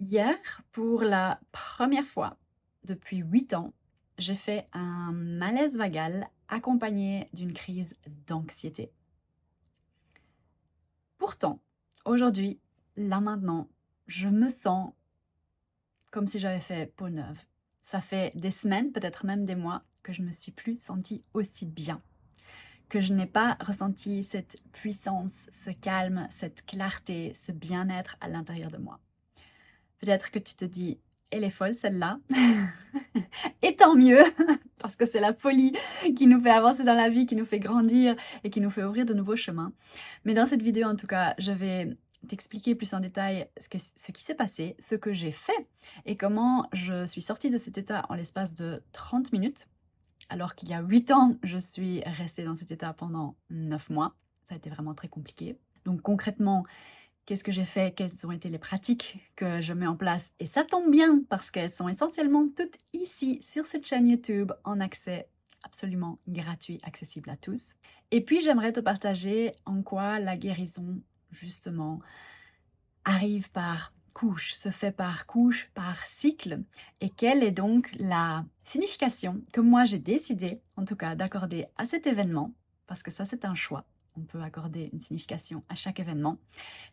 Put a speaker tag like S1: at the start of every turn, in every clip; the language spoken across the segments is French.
S1: Hier, pour la première fois depuis 8 ans, j'ai fait un malaise vagal accompagné d'une crise d'anxiété. Pourtant, aujourd'hui, là maintenant, je me sens comme si j'avais fait peau neuve. Ça fait des semaines, peut-être même des mois, que je ne me suis plus sentie aussi bien, que je n'ai pas ressenti cette puissance, ce calme, cette clarté, ce bien-être à l'intérieur de moi. Peut-être que tu te dis, elle est folle celle-là. Et tant mieux, parce que c'est la folie qui nous fait avancer dans la vie, qui nous fait grandir et qui nous fait ouvrir de nouveaux chemins. Mais dans cette vidéo, en tout cas, je vais t'expliquer plus en détail ce qui s'est passé, ce que j'ai fait et comment je suis sortie de cet état en l'espace de 30 minutes, alors qu'il y a 8 ans, je suis restée dans cet état pendant 9 mois. Ça a été vraiment très compliqué. Donc concrètement, qu'est-ce que j'ai fait? Quelles ont été les pratiques que je mets en place? Et ça tombe bien parce qu'elles sont essentiellement toutes ici sur cette chaîne YouTube en accès absolument gratuit, accessible à tous. Et puis j'aimerais te partager en quoi la guérison, justement, arrive par couche, se fait par couche, par cycle, et quelle est donc la signification que moi j'ai décidé, en tout cas, d'accorder à cet événement, parce que ça c'est un choix. On peut accorder une signification à chaque événement.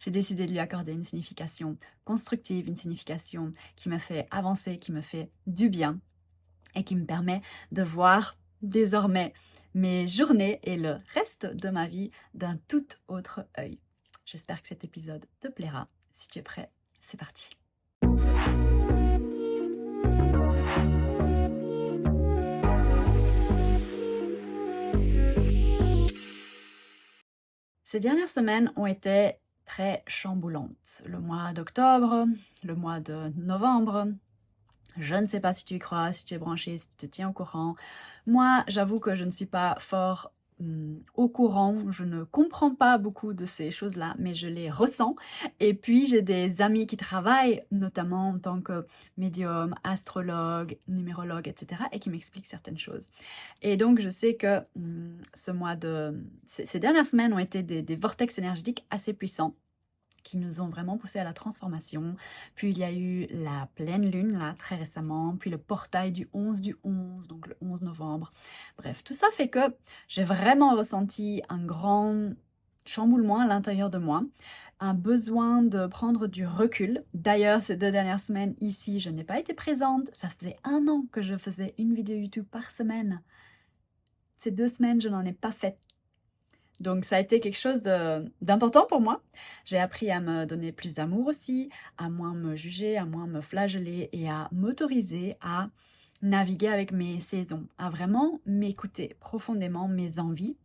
S1: J'ai décidé de lui accorder une signification constructive, une signification qui me fait avancer, qui me fait du bien et qui me permet de voir désormais mes journées et le reste de ma vie d'un tout autre œil. J'espère que cet épisode te plaira. Si tu es prêt, c'est parti. Ces dernières semaines ont été très chamboulantes. Le mois d'octobre, le mois de novembre, je ne sais pas si tu y crois, si tu es branché, si tu te tiens au courant. Moi, j'avoue que je ne suis pas fort au courant, je ne comprends pas beaucoup de ces choses-là, mais je les ressens. Et puis, j'ai des amis qui travaillent, notamment en tant que médium, astrologue, numérologue, etc., et qui m'expliquent certaines choses. Et donc, je sais que ces dernières semaines ont été des vortex énergétiques assez puissants, qui nous ont vraiment poussé à la transformation. Puis il y a eu la pleine lune, là, très récemment, puis le portail du 11 du 11, donc le 11 novembre. Bref, tout ça fait que j'ai vraiment ressenti un grand chamboulement à l'intérieur de moi, un besoin de prendre du recul. D'ailleurs, ces 2 dernières semaines ici, je n'ai pas été présente. Ça faisait 1 an que je faisais une vidéo YouTube par semaine. Ces 2 semaines, je n'en ai pas fait. Donc ça a été quelque chose d'important pour moi. J'ai appris à me donner plus d'amour aussi, à moins me juger, à moins me flageller et à m'autoriser à naviguer avec mes saisons, à vraiment m'écouter profondément mes envies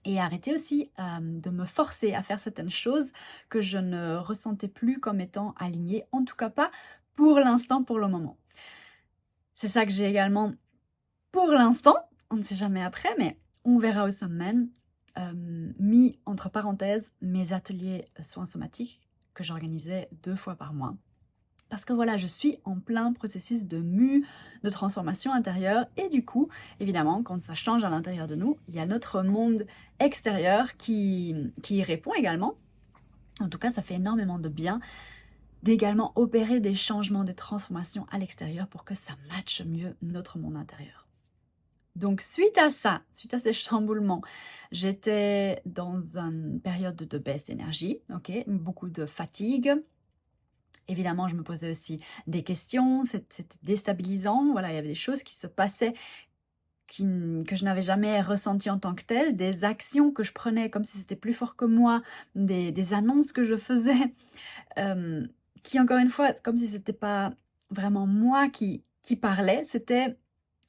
S1: et arrêter aussi de me forcer à faire certaines choses que je ne ressentais plus comme étant alignées, en tout cas pas pour l'instant, pour le moment. C'est ça que j'ai également pour l'instant, on ne sait jamais après, mais on verra où ça me mène. Mis entre parenthèses mes ateliers soins somatiques que j'organisais 2 fois par mois. Parce que voilà, je suis en plein processus de mue, de transformation intérieure et du coup, évidemment, quand ça change à l'intérieur de nous, il y a notre monde extérieur qui y répond également. En tout cas, ça fait énormément de bien d'également opérer des changements, des transformations à l'extérieur pour que ça matche mieux notre monde intérieur. Donc suite à ça, suite à ces chamboulements, j'étais dans une période de baisse d'énergie, ok, beaucoup de fatigue. Évidemment, je me posais aussi des questions, c'était déstabilisant, voilà, il y avait des choses qui se passaient que je n'avais jamais ressenties en tant que telles, des actions que je prenais comme si c'était plus fort que moi, des annonces que je faisais, qui encore une fois, comme si c'était pas vraiment moi qui parlais, c'était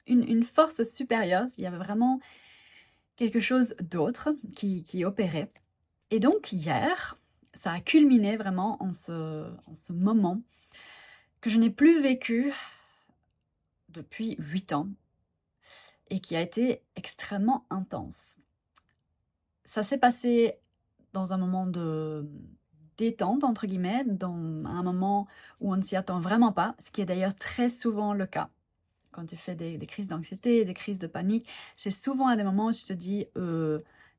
S1: une force supérieure, il y avait vraiment quelque chose d'autre qui opérait. Et donc hier, ça a culminé vraiment en ce moment que je n'ai plus vécu depuis 8 ans et qui a été extrêmement intense. Ça s'est passé dans un moment de détente, entre guillemets, dans un moment où on ne s'y attend vraiment pas, ce qui est d'ailleurs très souvent le cas. Quand tu fais des crises d'anxiété, des crises de panique, c'est souvent à des moments où tu te dis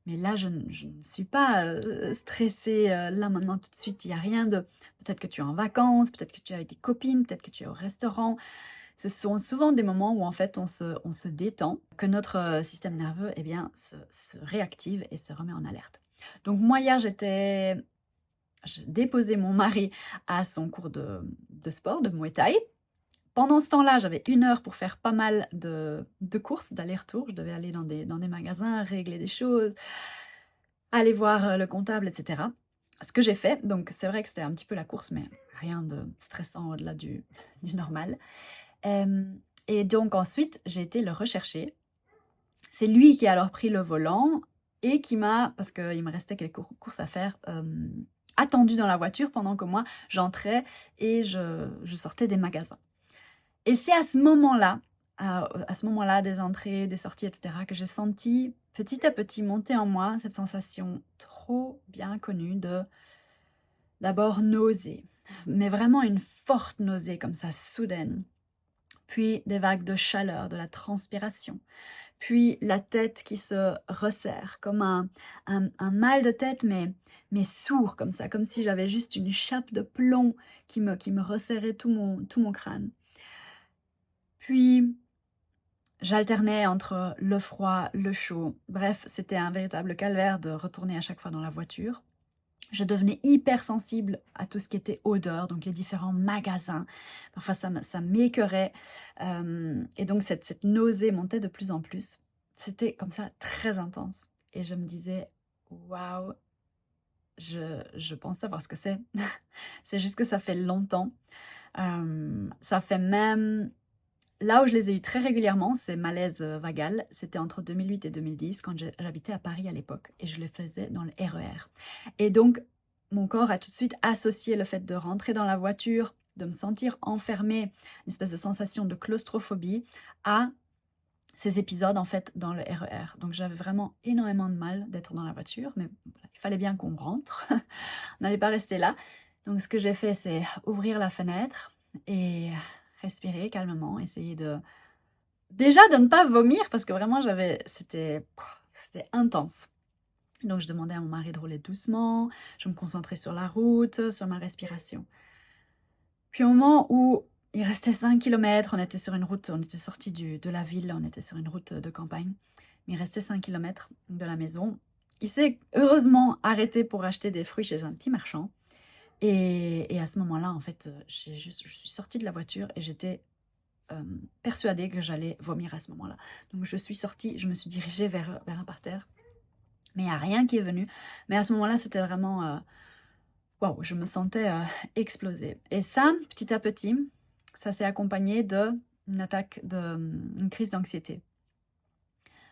S1: Mais là, je ne suis pas stressée là maintenant tout de suite. Il n'y a rien de... Peut-être que tu es en vacances, peut-être que tu es avec des copines, peut-être que tu es au restaurant. Ce sont souvent des moments où en fait on se détend, que notre système nerveux eh bien, se réactive et se remet en alerte. Donc moi hier, j'ai déposé mon mari à son cours de sport, de Muay Thai. Pendant ce temps-là, j'avais 1 heure pour faire pas mal de courses, d'aller-retour. Je devais aller dans des magasins, régler des choses, aller voir le comptable, etc. Ce que j'ai fait, donc c'est vrai que c'était un petit peu la course, mais rien de stressant au-delà du normal. Et donc ensuite, j'ai été le rechercher. C'est lui qui a alors pris le volant et qui m'a, parce qu'il me restait quelques courses à faire, attendu dans la voiture pendant que moi, j'entrais et je sortais des magasins. Et c'est à ce moment-là, des entrées, des sorties, etc., que j'ai senti petit à petit monter en moi cette sensation trop bien connue de d'abord nausée, mais vraiment une forte nausée comme ça, soudaine. Puis des vagues de chaleur, de la transpiration. Puis la tête qui se resserre, comme un mal de tête, mais sourd comme ça, comme si j'avais juste une chape de plomb qui me resserrait tout mon crâne. Puis j'alternais entre le froid, le chaud. Bref, c'était un véritable calvaire de retourner à chaque fois dans la voiture. Je devenais hypersensible à tout ce qui était odeur, donc les différents magasins. Parfois, ça m'écœurait. Et donc, cette nausée montait de plus en plus. C'était comme ça très intense. Et je me disais, waouh, je pense savoir ce que c'est. C'est juste que ça fait longtemps. Ça fait même... Là où je les ai eus très régulièrement, ces malaises vagales, c'était entre 2008 et 2010, quand j'habitais à Paris à l'époque, et je les faisais dans le RER. Et donc, mon corps a tout de suite associé le fait de rentrer dans la voiture, de me sentir enfermée, une espèce de sensation de claustrophobie, à ces épisodes, en fait, dans le RER. Donc, j'avais vraiment énormément de mal d'être dans la voiture, mais voilà, il fallait bien qu'on rentre. On n'allait pas rester là. Donc, ce que j'ai fait, c'est ouvrir la fenêtre et respirer calmement, essayer déjà de ne pas vomir parce que vraiment c'était intense. Donc je demandais à mon mari de rouler doucement, je me concentrais sur la route, sur ma respiration. Puis au moment où il restait 5 km, on était sur une route, on était sorti de la ville, on était sur une route de campagne, mais il restait 5 km de la maison. Il s'est heureusement arrêté pour acheter des fruits chez un petit marchand. Et à ce moment-là, en fait, je suis sortie de la voiture et j'étais persuadée que j'allais vomir à ce moment-là. Donc je suis sortie, je me suis dirigée vers un parterre, mais il n'y a rien qui est venu. Mais à ce moment-là, c'était vraiment... waouh, je me sentais exploser. Et ça, petit à petit, ça s'est accompagné d'une une crise d'anxiété.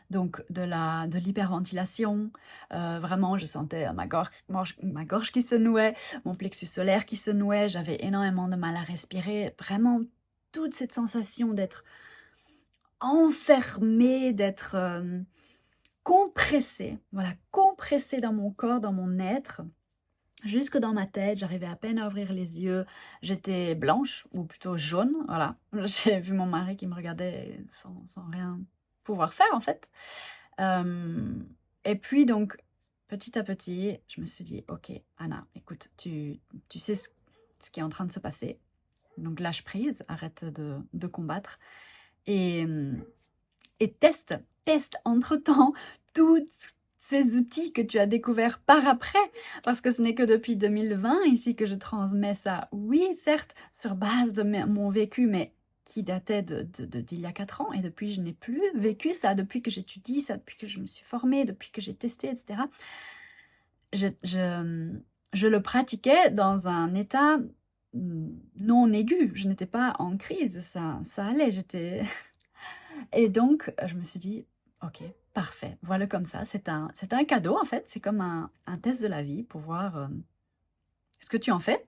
S1: Donc de l'hyperventilation, vraiment je sentais ma gorge qui se nouait, mon plexus solaire qui se nouait, j'avais énormément de mal à respirer, vraiment toute cette sensation d'être enfermée, d'être compressée, voilà, compressée dans mon corps, dans mon être, jusque dans ma tête, j'arrivais à peine à ouvrir les yeux, j'étais blanche, ou plutôt jaune, voilà. J'ai vu mon mari qui me regardait sans rien pouvoir faire en fait. Et puis donc, petit à petit, je me suis dit, ok Anna, écoute, tu sais ce qui est en train de se passer, donc lâche prise, arrête de combattre, et, et teste entre-temps tous ces outils que tu as découverts par après, parce que ce n'est que depuis 2020 ici que je transmets ça. Oui, certes, sur base de mon vécu, mais qui datait d'il y a 4 ans, et depuis je n'ai plus vécu ça, depuis que j'étudie ça, depuis que je me suis formée, depuis que j'ai testé, etc. Je le pratiquais dans un état non aigu, je n'étais pas en crise, ça allait, j'étais... Et donc, je me suis dit, ok, parfait, voilà comme ça, c'est un cadeau en fait, c'est comme un test de la vie pour voir ce que tu en fais,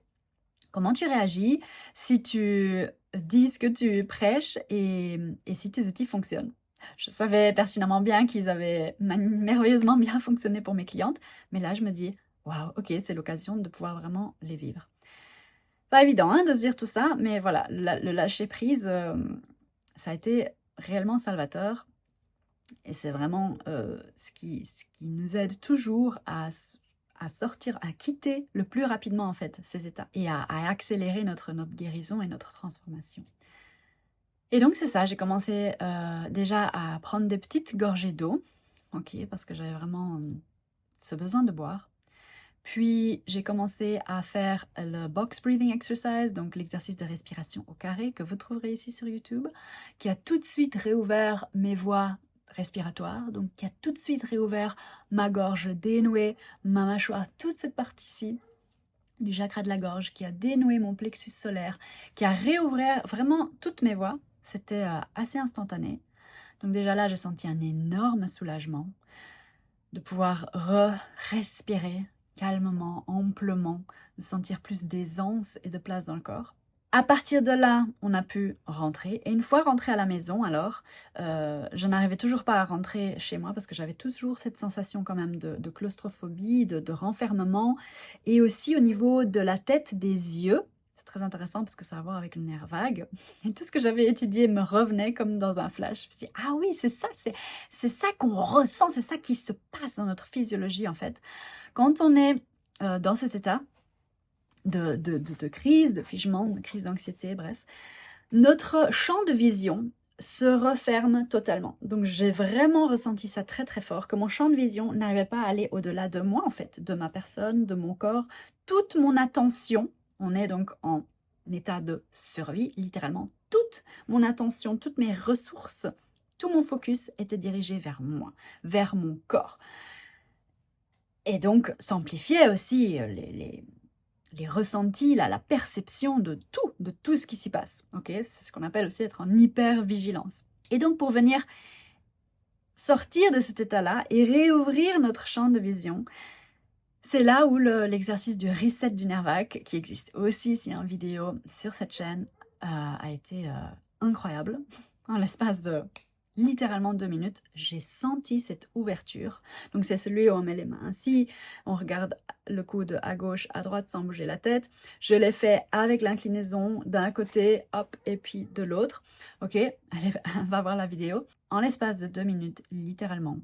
S1: comment tu réagis, si tu dis ce que tu prêches et si tes outils fonctionnent. Je savais pertinemment bien qu'ils avaient merveilleusement bien fonctionné pour mes clientes, mais là je me dis, waouh, ok, c'est l'occasion de pouvoir vraiment les vivre. Pas évident hein, de se dire tout ça, mais voilà, le lâcher prise, ça a été réellement salvateur. Et c'est vraiment ce qui nous aide toujours à sortir, à quitter le plus rapidement en fait ces états et à accélérer notre guérison et notre transformation. Et donc c'est ça, j'ai commencé déjà à prendre des petites gorgées d'eau, ok, parce que j'avais vraiment ce besoin de boire. Puis j'ai commencé à faire le box breathing exercise, donc l'exercice de respiration au carré que vous trouverez ici sur YouTube, qui a tout de suite réouvert mes voies respiratoires, donc qui a tout de suite réouvert ma gorge dénouée, ma mâchoire, toute cette partie-ci du chakra de la gorge, qui a dénoué mon plexus solaire, qui a réouvert vraiment toutes mes voies. C'était assez instantané. Donc déjà là, j'ai senti un énorme soulagement de pouvoir respirer calmement, amplement, de sentir plus d'aisance et de place dans le corps. À partir de là, on a pu rentrer. Et une fois rentré à la maison, alors, je n'arrivais toujours pas à rentrer chez moi parce que j'avais toujours cette sensation quand même de claustrophobie, de renfermement. Et aussi au niveau de la tête, des yeux. C'est très intéressant parce que ça a à voir avec le nerf vague. Et tout ce que j'avais étudié me revenait comme dans un flash. Je me suis dit, ah oui, c'est ça qu'on ressent, c'est ça qui se passe dans notre physiologie en fait. Quand on est dans cet état, de crise, de figement, de crise d'anxiété, bref, notre champ de vision se referme totalement. Donc j'ai vraiment ressenti ça très très fort, que mon champ de vision n'arrivait pas à aller au-delà de moi en fait, de ma personne, de mon corps. Toute mon attention, on est donc en état de survie, littéralement, toute mon attention, toutes mes ressources, tout mon focus était dirigé vers moi, vers mon corps. Et donc s'amplifiait aussi les ressentis, la perception de tout ce qui s'y passe. Okay, c'est ce qu'on appelle aussi être en hyper-vigilance. Et donc pour venir sortir de cet état-là et réouvrir notre champ de vision, c'est là où l'exercice du reset du nerf vague, qui existe aussi ici en vidéo sur cette chaîne, a été incroyable. En l'espace de littéralement 2 minutes, j'ai senti cette ouverture. Donc c'est celui où on met les mains ainsi, on regarde le coude à gauche, à droite sans bouger la tête. Je l'ai fait avec l'inclinaison d'un côté, hop, et puis de l'autre. Ok, allez, va voir la vidéo. En l'espace de 2 minutes, littéralement,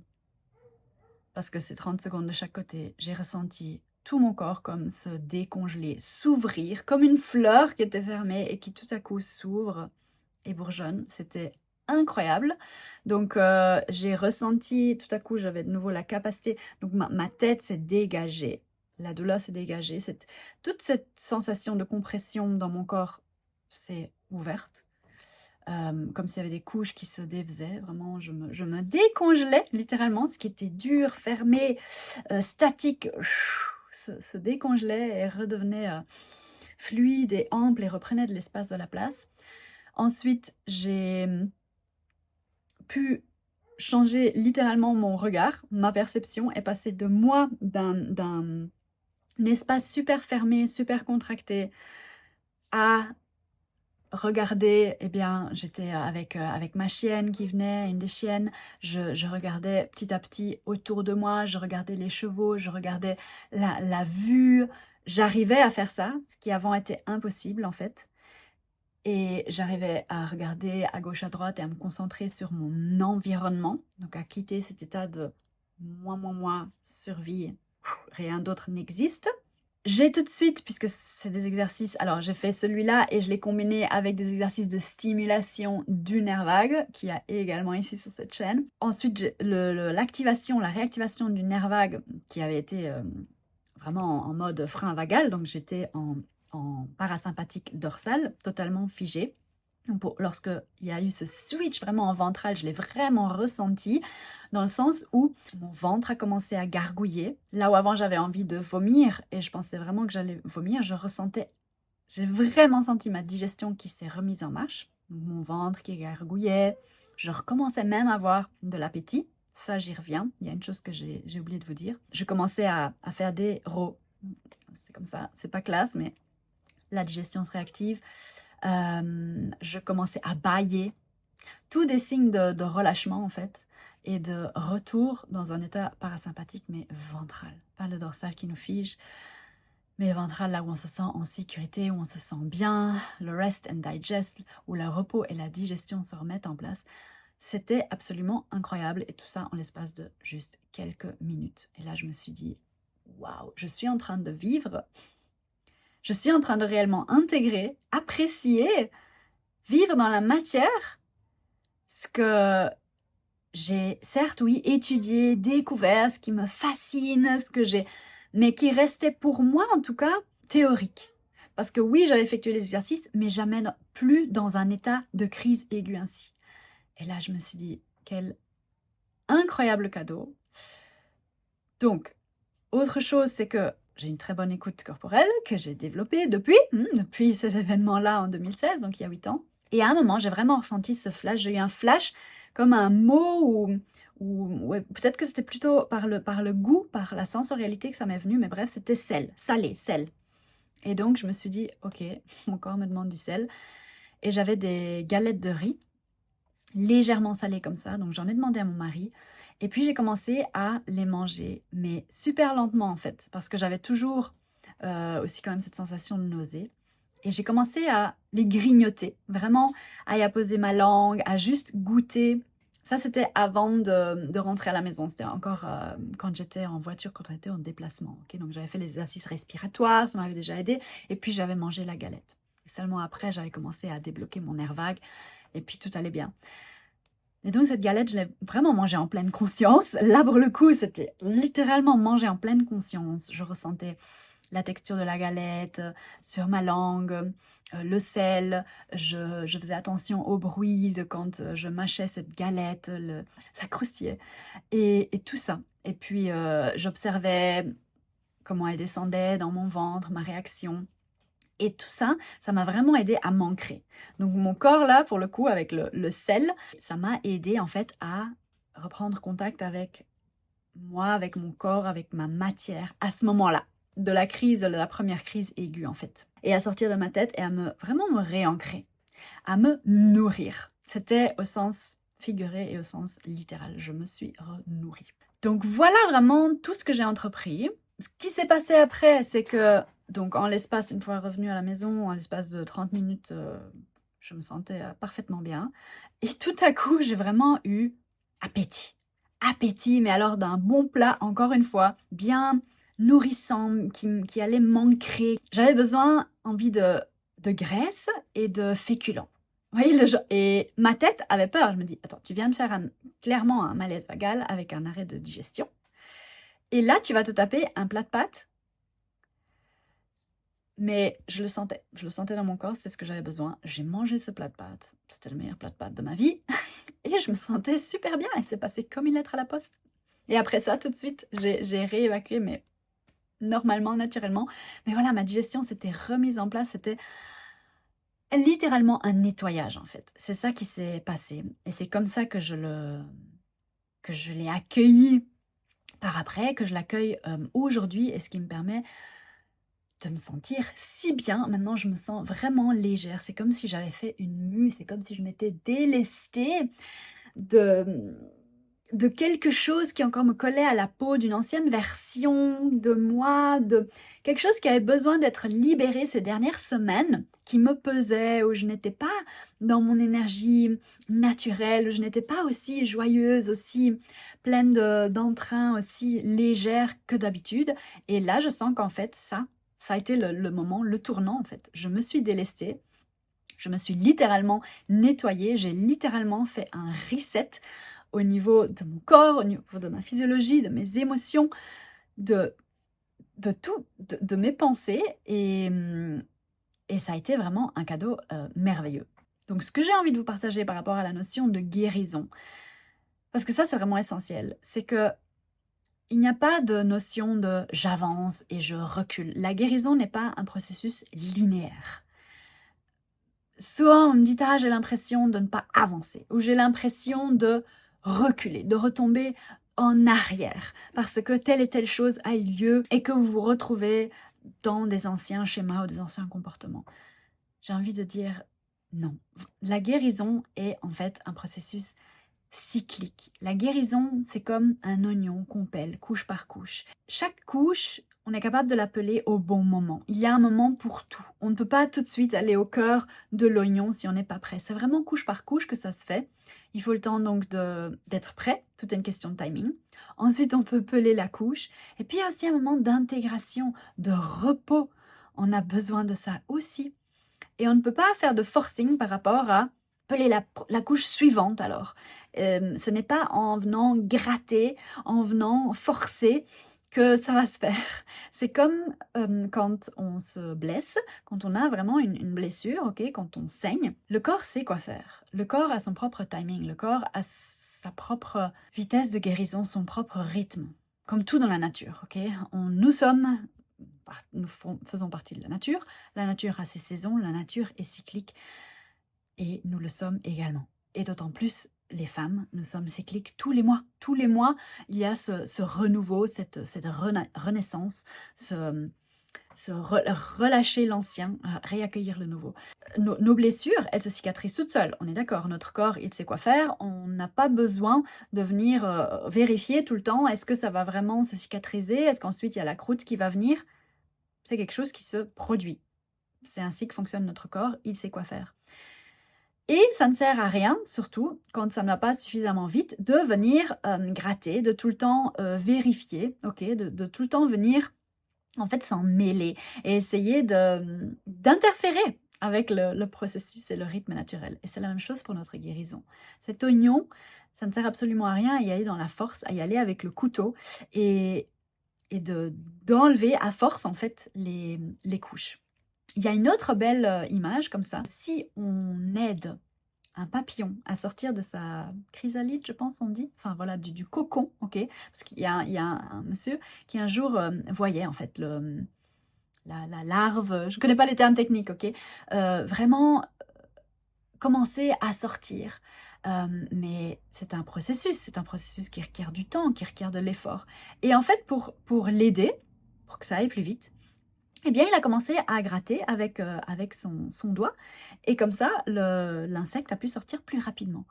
S1: parce que c'est 30 secondes de chaque côté, j'ai ressenti tout mon corps comme se décongeler, s'ouvrir, comme une fleur qui était fermée et qui tout à coup s'ouvre et bourgeonne. C'était incroyable. Donc j'ai ressenti, tout à coup j'avais de nouveau la capacité, donc ma tête s'est dégagée, la douleur s'est dégagée, toute cette sensation de compression dans mon corps s'est ouverte. Comme s'il y avait des couches qui se défaisaient, vraiment je me décongelais littéralement, ce qui était dur, fermé, statique, se décongelait et redevenait fluide et ample et reprenait de l'espace de la place. Ensuite, j'ai pu changer littéralement mon regard, ma perception est passée de moi, d'un espace super fermé, super contracté, à regarder, eh bien, j'étais avec ma chienne qui venait, une des chiennes, je regardais petit à petit autour de moi, je regardais les chevaux, je regardais la vue, j'arrivais à faire ça, ce qui avant était impossible en fait. Et j'arrivais à regarder à gauche, à droite et à me concentrer sur mon environnement, donc à quitter cet état de moi, survie, rien d'autre n'existe. J'ai tout de suite, puisque c'est des exercices, alors j'ai fait celui-là et je l'ai combiné avec des exercices de stimulation du nerf vague, qu'il y a également ici sur cette chaîne. Ensuite, l'activation, la réactivation du nerf vague, qui avait été vraiment en mode frein vagal, donc j'étais en parasympathique dorsal, totalement figé. Lorsque il y a eu ce switch vraiment en ventral, je l'ai vraiment ressenti dans le sens où mon ventre a commencé à gargouiller. Là où avant j'avais envie de vomir et je pensais vraiment que j'allais vomir, j'ai vraiment senti ma digestion qui s'est remise en marche. Donc, mon ventre qui gargouillait, je recommençais même à avoir de l'appétit. Ça, j'y reviens. Il y a une chose que j'ai oublié de vous dire. Je commençais à faire des rots. C'est comme ça, c'est pas classe, mais la digestion se réactive. Je commençais à bâiller. Tous des signes de relâchement en fait et de retour dans un état parasympathique mais ventral. Pas le dorsal qui nous fige, mais ventral là où on se sent en sécurité, où on se sent bien, le rest and digest, où le repos et la digestion se remettent en place. C'était absolument incroyable et tout ça en l'espace de juste quelques minutes. Et là, je me suis dit, waouh, je suis en train de vivre, je suis en train de réellement intégrer, apprécier, vivre dans la matière ce que j'ai, certes, oui, étudié, découvert, ce qui me fascine, ce que j'ai, mais qui restait pour moi, en tout cas, théorique. Parce que oui, j'avais effectué les exercices, mais jamais plus dans un état de crise aiguë ainsi. Et là, je me suis dit, quel incroyable cadeau. Donc, autre chose, c'est que j'ai une très bonne écoute corporelle que j'ai développée depuis ces événements-là en 2016, donc il y a 8 ans. Et à un moment, j'ai vraiment ressenti ce flash. J'ai eu un flash comme un mot ou ouais, peut-être que c'était plutôt par le goût, par la sensorialité que ça m'est venu, mais bref, c'était sel, salé, sel. Et donc, je me suis dit, ok, mon corps me demande du sel. Et j'avais des galettes de riz légèrement salées comme ça, donc j'en ai demandé à mon mari. Et puis j'ai commencé à les manger, mais super lentement en fait, parce que j'avais toujours aussi quand même cette sensation de nausée. Et j'ai commencé à les grignoter, vraiment à y apposer ma langue, à juste goûter. Ça, c'était avant de rentrer à la maison. C'était encore quand j'étais en voiture, quand on était en déplacement. Okay, donc j'avais fait les exercices respiratoires, ça m'avait déjà aidé. Et puis j'avais mangé la galette. Et seulement après, j'avais commencé à débloquer mon nerf vague. Et puis tout allait bien. Et donc cette galette, je l'ai vraiment mangée en pleine conscience. Là, pour le coup, c'était littéralement mangé en pleine conscience. Je ressentais la texture de la galette sur ma langue, le sel. Je faisais attention au bruit de quand je mâchais cette galette. Ça croustillait. Et tout ça. Et puis, j'observais comment elle descendait dans mon ventre, ma réaction. Et tout ça, ça m'a vraiment aidé à m'ancrer. Donc mon corps là, pour le coup, avec le sel, ça m'a aidé en fait à reprendre contact avec moi, avec mon corps, avec ma matière, à ce moment-là, de la première crise aiguë en fait. Et à sortir de ma tête et à vraiment me réancrer, à me nourrir. C'était au sens figuré et au sens littéral. Je me suis renourrie. Donc voilà vraiment tout ce que j'ai entrepris. Ce qui s'est passé après, c'est que, donc en l'espace, une fois revenue à la maison, en l'espace de 30 minutes, je me sentais parfaitement bien. Et tout à coup, j'ai vraiment eu appétit. Appétit, mais alors d'un bon plat, encore une fois, bien nourrissant, qui allait m'ancrer. J'avais besoin, envie de graisse et de féculents. Vous voyez le genre. Et ma tête avait peur. Je me dis, attends, tu viens de faire clairement un malaise vagal avec un arrêt de digestion. Et là, tu vas te taper un plat de pâtes. Mais je le sentais dans mon corps, c'est ce que j'avais besoin. J'ai mangé ce plat de pâtes. C'était le meilleur plat de pâtes de ma vie. Et je me sentais super bien. Et c'est passé comme une lettre à la poste. Et après ça, tout de suite, j'ai réévacué, mais normalement, naturellement. Mais voilà, ma digestion s'était remise en place. C'était littéralement un nettoyage, en fait. C'est ça qui s'est passé. Et c'est comme ça que je l'ai accueilli par après, que je l'accueille aujourd'hui, et ce qui me permet de me sentir si bien. Maintenant, je me sens vraiment légère. C'est comme si j'avais fait une mue, c'est comme si je m'étais délestée de quelque chose qui encore me collait à la peau, d'une ancienne version de moi, de quelque chose qui avait besoin d'être libéré ces dernières semaines, qui me pesait, où je n'étais pas dans mon énergie naturelle, où je n'étais pas aussi joyeuse, aussi pleine d'entrain, aussi légère que d'habitude. Et là, je sens qu'en fait, ça a été le moment, le tournant en fait. Je me suis délestée, je me suis littéralement nettoyée, j'ai littéralement fait un reset au niveau de mon corps, au niveau de ma physiologie, de mes émotions, de tout, de mes pensées. Et ça a été vraiment un cadeau merveilleux. Donc ce que j'ai envie de vous partager par rapport à la notion de guérison, parce que ça c'est vraiment essentiel, c'est que il n'y a pas de notion de j'avance et je recule. La guérison n'est pas un processus linéaire. Souvent, on me dit « Ah, j'ai l'impression de ne pas avancer » ou « J'ai l'impression de reculer, de retomber en arrière parce que telle et telle chose a eu lieu et que vous vous retrouvez dans des anciens schémas ou des anciens comportements. » J'ai envie de dire non. La guérison est en fait un processus cyclique. La guérison, c'est comme un oignon qu'on pèle couche par couche. Chaque couche on est capable de l'appeler au bon moment. Il y a un moment pour tout. On ne peut pas tout de suite aller au cœur de l'oignon si on n'est pas prêt. C'est vraiment couche par couche que ça se fait. Il faut le temps donc d'être prêt. Tout est une question de timing. Ensuite, on peut peler la couche. Et puis, il y a aussi un moment d'intégration, de repos. On a besoin de ça aussi. Et on ne peut pas faire de forcing par rapport à peler la couche suivante alors. Ce n'est pas en venant gratter, en venant forcer que ça va se faire. C'est comme quand on se blesse, quand on a vraiment une blessure, ok, quand on saigne, le corps sait quoi faire. Le corps a son propre timing, le corps a sa propre vitesse de guérison, son propre rythme. Comme tout dans la nature, ok. Nous faisons partie de la nature a ses saisons, la nature est cyclique et nous le sommes également. Et d'autant plus les femmes, nous sommes cycliques tous les mois. Tous les mois, il y a ce renouveau, cette renaissance, relâcher l'ancien, réaccueillir le nouveau. Nos blessures, elles se cicatrisent toutes seules, on est d'accord. Notre corps, il sait quoi faire. On n'a pas besoin de venir vérifier tout le temps, est-ce que ça va vraiment se cicatriser? Est-ce qu'ensuite il y a la croûte qui va venir? C'est quelque chose qui se produit. C'est ainsi que fonctionne notre corps, il sait quoi faire. Et ça ne sert à rien, surtout quand ça ne va pas suffisamment vite, de venir gratter, de tout le temps vérifier, okay, de tout le temps venir en fait s'en mêler et essayer d'interférer avec le processus et le rythme naturel. Et c'est la même chose pour notre guérison. Cet oignon, ça ne sert absolument à rien à y aller dans la force, à y aller avec le couteau et d'enlever à force en fait les couches. Il y a une autre belle image comme ça. Si on aide un papillon à sortir de sa chrysalide, je pense on dit, enfin voilà, du cocon, ok, parce qu'il y a un monsieur qui un jour voyait en fait la larve, je ne connais pas les termes techniques, ok, vraiment commencer à sortir. Mais c'est un processus qui requiert du temps, qui requiert de l'effort. Et en fait, pour l'aider, pour que ça aille plus vite, eh bien, il a commencé à gratter avec son doigt. Et comme ça, l'insecte a pu sortir plus rapidement.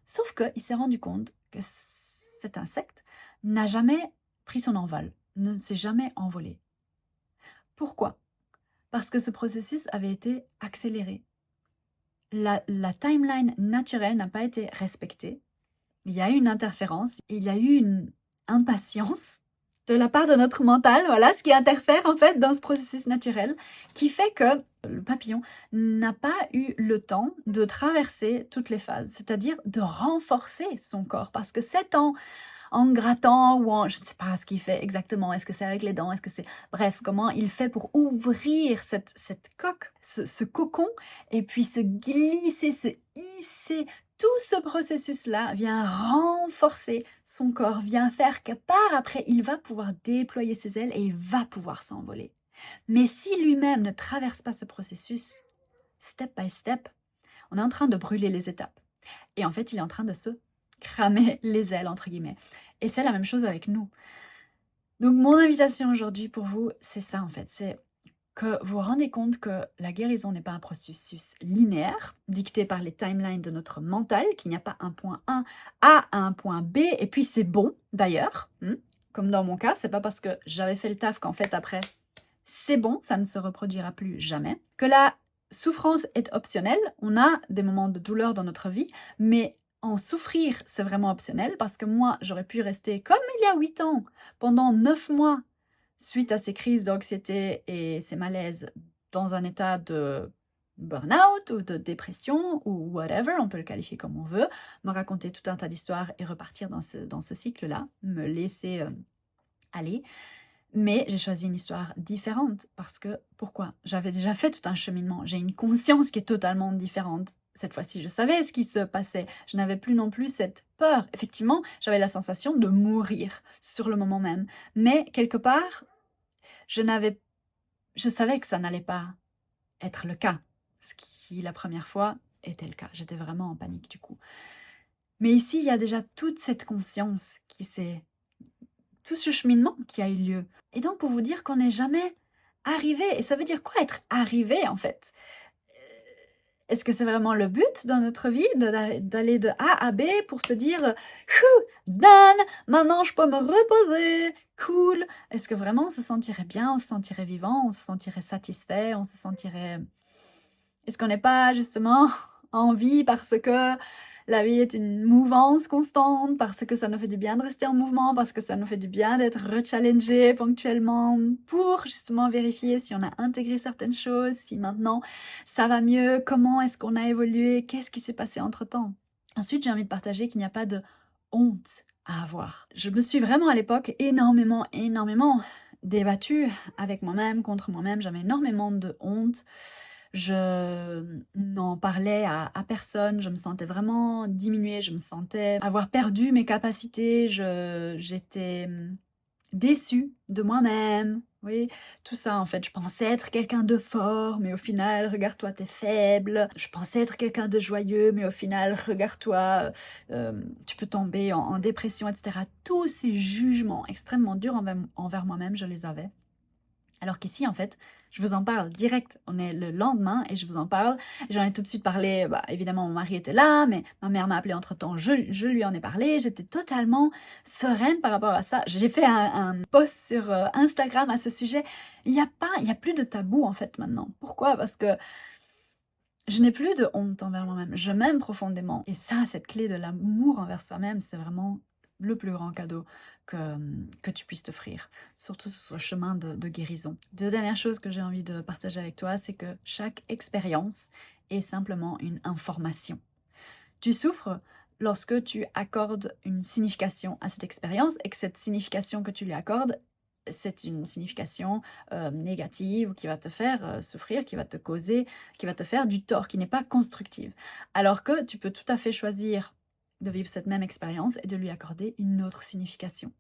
S1: Sauf qu'il s'est rendu compte que cet insecte n'a jamais pris son envol, ne s'est jamais envolé. Pourquoi? Parce que ce processus avait été accéléré. La timeline naturelle n'a pas été respectée. Il y a eu une interférence, il y a eu une impatience de la part de notre mental, voilà, ce qui interfère en fait dans ce processus naturel, qui fait que le papillon n'a pas eu le temps de traverser toutes les phases, c'est-à-dire de renforcer son corps, parce que c'est en grattant ou je ne sais pas ce qu'il fait exactement, est-ce que c'est avec les dents, est-ce que c'est... Bref, comment il fait pour ouvrir cette coque, ce cocon, et puis se glisser, se hisser. Tout ce processus-là vient renforcer son corps, vient faire que par après, il va pouvoir déployer ses ailes et il va pouvoir s'envoler. Mais si lui-même ne traverse pas ce processus, step by step, on est en train de brûler les étapes. Et en fait, il est en train de se cramer les ailes, entre guillemets. Et c'est la même chose avec nous. Donc, mon invitation aujourd'hui pour vous, c'est ça en fait. C'est que vous vous rendez compte que la guérison n'est pas un processus linéaire, dicté par les timelines de notre mental, qu'il n'y a pas un point A à un point B, et puis c'est bon d'ailleurs. Comme dans mon cas, c'est pas parce que j'avais fait le taf qu'en fait après, c'est bon, ça ne se reproduira plus jamais. Que la souffrance est optionnelle, on a des moments de douleur dans notre vie, mais en souffrir, c'est vraiment optionnel parce que moi, j'aurais pu rester comme il y a 8 ans, pendant 9 mois, suite à ces crises d'anxiété et ces malaises, dans un état de burn-out ou de dépression ou whatever, on peut le qualifier comme on veut, me raconter tout un tas d'histoires et repartir dans ce cycle-là, me laisser aller. Mais j'ai choisi une histoire différente parce que, pourquoi? J'avais déjà fait tout un cheminement, j'ai une conscience qui est totalement différente. Cette fois-ci, je savais ce qui se passait. Je n'avais plus non plus cette peur. Effectivement, j'avais la sensation de mourir sur le moment même. Mais quelque part, je savais que ça n'allait pas être le cas. Ce qui, la première fois, était le cas. J'étais vraiment en panique du coup. Mais ici, il y a déjà toute cette conscience tout ce cheminement qui a eu lieu. Et donc, pour vous dire qu'on n'est jamais arrivé. Et ça veut dire quoi être arrivé, en fait? Est-ce que c'est vraiment le but dans notre vie d'aller de A à B pour se dire Chou, done, maintenant je peux me reposer, cool. Est-ce que vraiment on se sentirait bien, on se sentirait vivant, on se sentirait satisfait, on se sentirait... Est-ce qu'on n'est pas justement en vie parce que la vie est une mouvance constante, parce que ça nous fait du bien de rester en mouvement, parce que ça nous fait du bien d'être rechallengé ponctuellement pour justement vérifier si on a intégré certaines choses, si maintenant ça va mieux, comment est-ce qu'on a évolué, qu'est-ce qui s'est passé entre-temps. Ensuite, j'ai envie de partager qu'il n'y a pas de honte à avoir. Je me suis vraiment à l'époque énormément débattue avec moi-même, contre moi-même, j'avais énormément de honte. Je n'en parlais à personne, je me sentais vraiment diminuée, je me sentais avoir perdu mes capacités, j'étais déçue de moi-même, oui, tout ça en fait. Je pensais être quelqu'un de fort, mais au final, regarde-toi, t'es faible. Je pensais être quelqu'un de joyeux, mais au final, regarde-toi, tu peux tomber en dépression, etc. Tous ces jugements extrêmement durs envers moi-même, je les avais. Alors qu'ici, en fait, je vous en parle direct. On est le lendemain et je vous en parle. J'en ai tout de suite parlé. Évidemment, mon mari était là, mais ma mère m'a appelé entre-temps. Je lui en ai parlé. J'étais totalement sereine par rapport à ça. J'ai fait un post sur Instagram à ce sujet. Il y a plus de tabou, en fait, maintenant. Pourquoi? Parce que je n'ai plus de honte envers moi-même. Je m'aime profondément. Et ça, cette clé de l'amour envers soi-même, c'est vraiment le plus grand cadeau que tu puisses t'offrir, surtout sur ce chemin de guérison. Deux dernières choses que j'ai envie de partager avec toi, c'est que chaque expérience est simplement une information. Tu souffres lorsque tu accordes une signification à cette expérience et que cette signification que tu lui accordes, c'est une signification négative qui va te faire souffrir, qui va te causer, qui va te faire du tort, qui n'est pas constructive. Alors que tu peux tout à fait choisir de vivre cette même expérience et de lui accorder une autre signification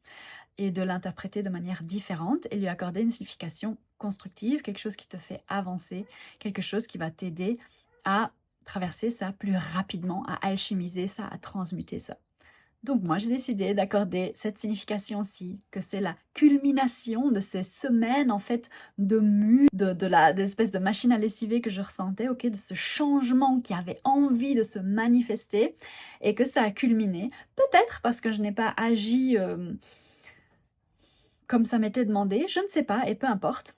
S1: et de l'interpréter de manière différente et lui accorder une signification constructive, quelque chose qui te fait avancer, quelque chose qui va t'aider à traverser ça plus rapidement, à alchimiser ça, à transmuter ça. Donc moi, j'ai décidé d'accorder cette signification-ci, que c'est la culmination de ces semaines en fait de mue, de l'espèce de machine à lessiver que je ressentais, ok, de ce changement qui avait envie de se manifester et que ça a culminé. Peut-être parce que je n'ai pas agi comme ça m'était demandé, je ne sais pas, et peu importe.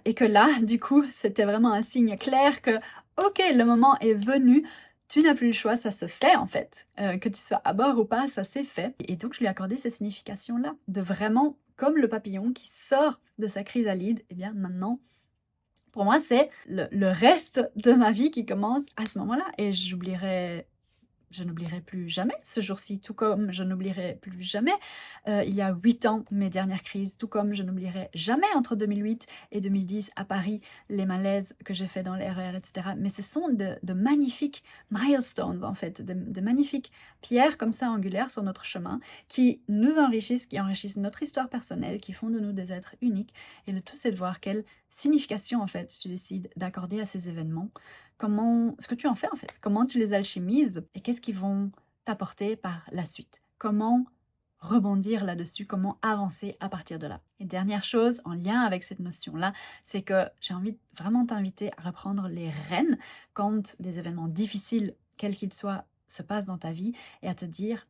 S1: Et que là, du coup, c'était vraiment un signe clair que, ok, le moment est venu, tu n'as plus le choix, ça se fait en fait. Que tu sois à bord ou pas, ça s'est fait. Et donc, je lui ai accordé ces significations-là, de vraiment, comme le papillon qui sort de sa chrysalide, et bien maintenant, pour moi, c'est le reste de ma vie qui commence à ce moment-là. Et je n'oublierai plus jamais ce jour-ci, tout comme je n'oublierai plus jamais il y a 8 ans mes dernières crises, tout comme je n'oublierai jamais entre 2008 et 2010 à Paris les malaises que j'ai fait dans les RER, etc. Mais ce sont de magnifiques milestones en fait, de magnifiques pierres comme ça angulaires sur notre chemin qui nous enrichissent, qui enrichissent notre histoire personnelle, qui font de nous des êtres uniques. Et le tout c'est de voir quelle signification en fait tu décides d'accorder à ces événements. Ce que tu en fais en fait, comment tu les alchimises et qu'est-ce qu'ils vont t'apporter par la suite. Comment rebondir là-dessus, comment avancer à partir de là. Et dernière chose, en lien avec cette notion-là, c'est que j'ai envie de vraiment t'inviter à reprendre les rênes quand des événements difficiles, quels qu'ils soient, se passent dans ta vie et à te dire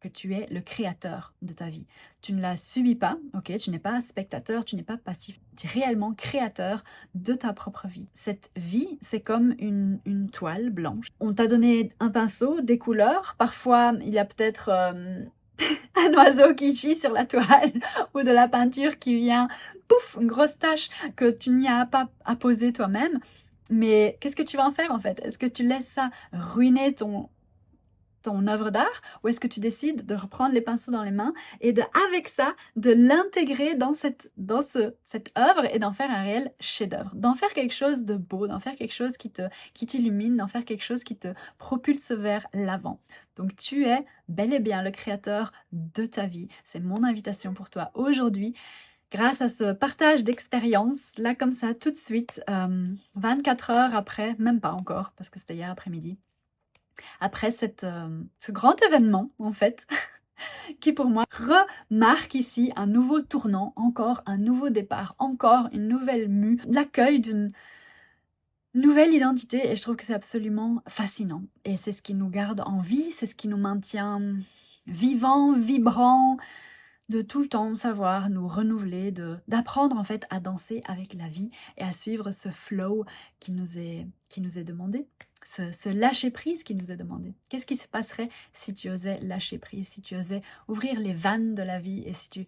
S1: que tu es le créateur de ta vie. Tu ne la subis pas, ok? Tu n'es pas spectateur, tu n'es pas passif. Tu es réellement créateur de ta propre vie. Cette vie, c'est comme une toile blanche. On t'a donné un pinceau, des couleurs. Parfois, il y a peut-être un oiseau qui chie sur la toile ou de la peinture qui vient, pouf, une grosse tache que tu n'y as pas apposée toi-même. Mais qu'est-ce que tu vas en faire en fait? Est-ce que tu laisses ça ruiner ton œuvre d'art ou est-ce que tu décides de reprendre les pinceaux dans les mains et avec ça, de l'intégrer dans cette œuvre et d'en faire un réel chef-d'œuvre, d'en faire quelque chose de beau, d'en faire quelque chose qui t'illumine, d'en faire quelque chose qui te propulse vers l'avant. Donc tu es bel et bien le créateur de ta vie. C'est mon invitation pour toi aujourd'hui. Grâce à ce partage d'expérience, là comme ça, tout de suite, 24 heures après, même pas encore, parce que c'était hier après-midi, après ce grand événement, en fait, qui pour moi remarque ici un nouveau tournant, encore un nouveau départ, encore une nouvelle mue, l'accueil nouvelle identité et je trouve que c'est absolument fascinant. Et c'est ce qui nous garde en vie, c'est ce qui nous maintient vivants, vibrants, de tout le temps savoir nous renouveler, d'apprendre en fait à danser avec la vie et à suivre ce flow qui nous est demandé, ce lâcher prise qui nous est demandé. Qu'est-ce qui se passerait si tu osais lâcher prise, si tu osais ouvrir les vannes de la vie et si tu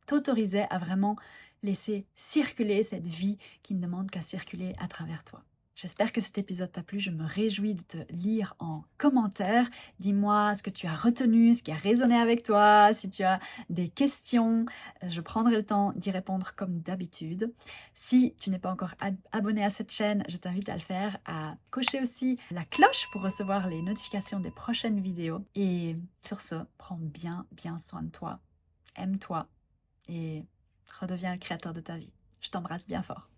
S1: t'autorisais à vraiment laisser circuler cette vie qui ne demande qu'à circuler à travers toi. J'espère que cet épisode t'a plu, je me réjouis de te lire en commentaire. Dis-moi ce que tu as retenu, ce qui a résonné avec toi, si tu as des questions, je prendrai le temps d'y répondre comme d'habitude. Si tu n'es pas encore abonné à cette chaîne, je t'invite à le faire, à cocher aussi la cloche pour recevoir les notifications des prochaines vidéos. Et sur ce, prends bien soin de toi, aime-toi et redeviens le créateur de ta vie. Je t'embrasse bien fort.